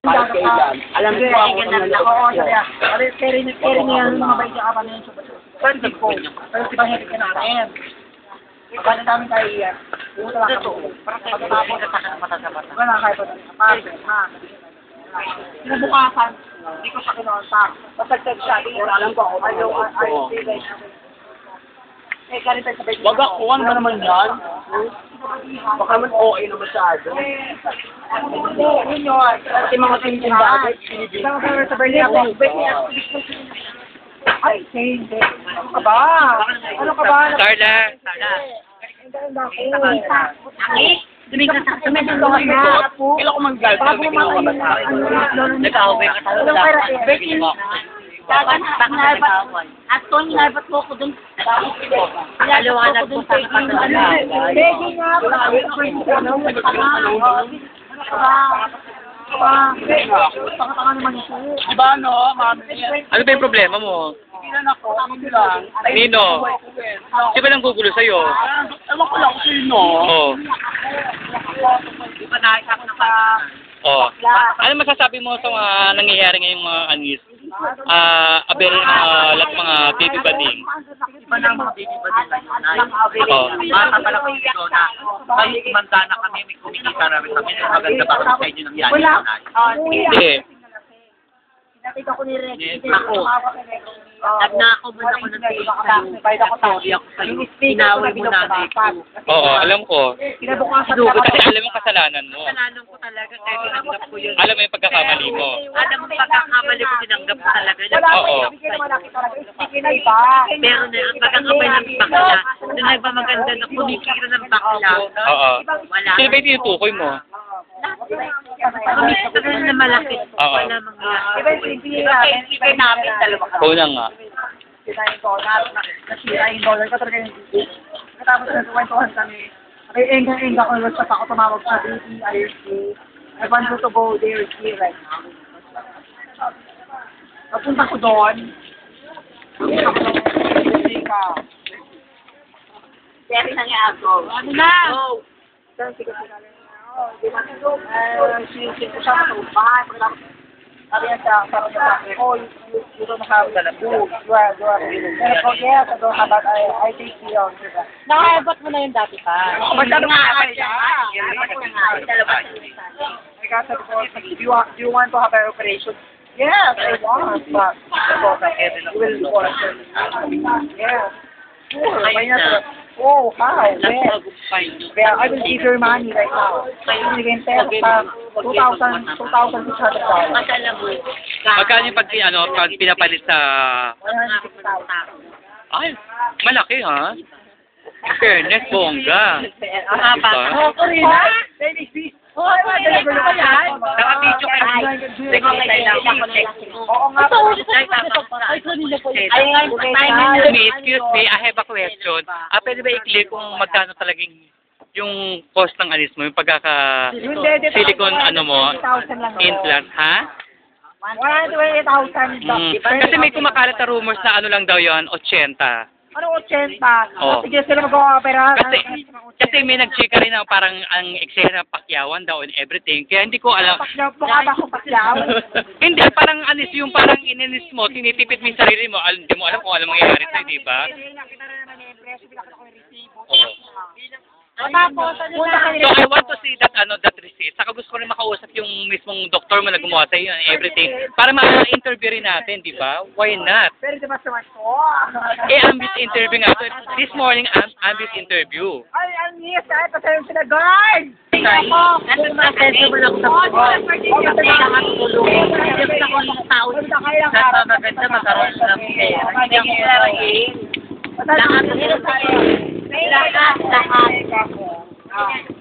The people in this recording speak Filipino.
Para kailan? Alam ko ako Ganyan ang lang. naloko. Oo, sabi niya. Carry niya yung mga bike niya kapag yun. Pwede ko. Pero si Banghead ka namin. Paano namin tayo iyan? Pumunta lang kami. Pagkatapos, wala kayo pa. Pasok, ha? Kinabukasan, hindi ko siya kinontak. Pasagtag siya, hindi ko alam ko ako. Ayaw, eh, ganito sa bike. Wag ako, ano naman yan? Baka naman okay na masyado. Yun yun. Kasi mga tingin bagay, pinibig. Sa Berlin ako. Ay, hindi. Ano ka ba? Ano ka ba? Carla. Kailan ko manggal. Bago mga Nag-away ka talaga. Becky, at Tony, naibat mo ko dun. Kaliwanag mo sa Becky nga, Pakatanga naman ito. Diba no, mami? Ano ba yung problema mo? Pilan ako, hindi lang. Nino? Di ba lang gugulo sa'yo? Ewan ko lang kung sino. Oo. Di ba nakita ko na pa? Oh. Ano masasabi mo sa mga nangyayari ngayong mga anis? Abel mga baby bading. Iba na mga baby ba din lang? Oo. Bata pala ko dito na kahit kumanta na kami, may kumikita namin kami. Maganda ba kami sa inyo nangyari? Wala. Hindi. Nakita ko ni Rex. Ako. Nagnakaw mo na ako ng Bayad ako sorry ako sa'yo. Inaway mo nanay ko. Oo, alam ko. Kinabukasan Kasi alam mo kasalanan mo. Kasalanan ko talaga kaya tinanggap ko yun. Alam mo yung pagkakamali mo. Alam mo pagkakamali ko tinanggap ko talaga. Oo. Pero na ang pagkakabay ng bakla, nung nagpamaganda na kumikita ng bakla, Oo. wala. Sino ba yung tinutukoy mo? Kumikita na malaki. Oo. Wala mangyayari. Iba namin dalawa ka. Oo na nga. Nasira yung dollar ko talaga yung ticket. Katapos na kwentuhan kami. May enga-enga ko yung sa ako tumawag sa BPIRC. I want you to go there right now. Napunta ko doon. Ako ng Pero nangyari ako. Ano na? Sige, sinisip ko siya sa upahan. Sabi niya sa parang oh, you don't have the food. You are. And I yes, I don't have that. I take you on. Nakaibot mo na yung dati pa. Basta nga ay I got the call. Do you want to have an operation? Yes, I want. But you will do it. Yes. Oh, how? Where? I will give your money right now. You can tell $2,600. Magkano yung pag pinapalit sa... 160,000. Ay, malaki ha? Fairness, bongga. Diba? Naka-video ka na. Oo nga. Excuse me, I have a question. Pwede ba i-clear kung magkano talagang yung cost ng anis mo, yung pagkaka-silicone implant, ha? 120,000. Kasi may kumakalat na rumors na ano lang daw yon 80. Ano 80? Oh. Sige, sila mag-opera. Kasi may nag-chika rin na parang ang eksena pakyawan daw and everything. Kaya hindi ko alam. Mukha ba akong pakyaw? Hindi, parang anis yung parang ininis mo, tinitipid mo yung sarili mo. Hindi mo alam kung alam mangyayari sa'yo, di ba? Oo. Tapos, ano na? So I want to see that receipt. Saka gusto ko rin makausap yung mismong doktor mo na gumawa sa'yo and everything. Para ma-interview rin natin, di ba? Why not? Pero di ba sa mas ko? Ambit interview nga. So, this morning, ambit interview. Ay, ang yes, ay, pasayang sila, guard! Nasa-accessible ako sa buwan. Gusto ko ng tao. Sana maganda magkaroon ng pera. Hindi ang pera Lahat. Lahat.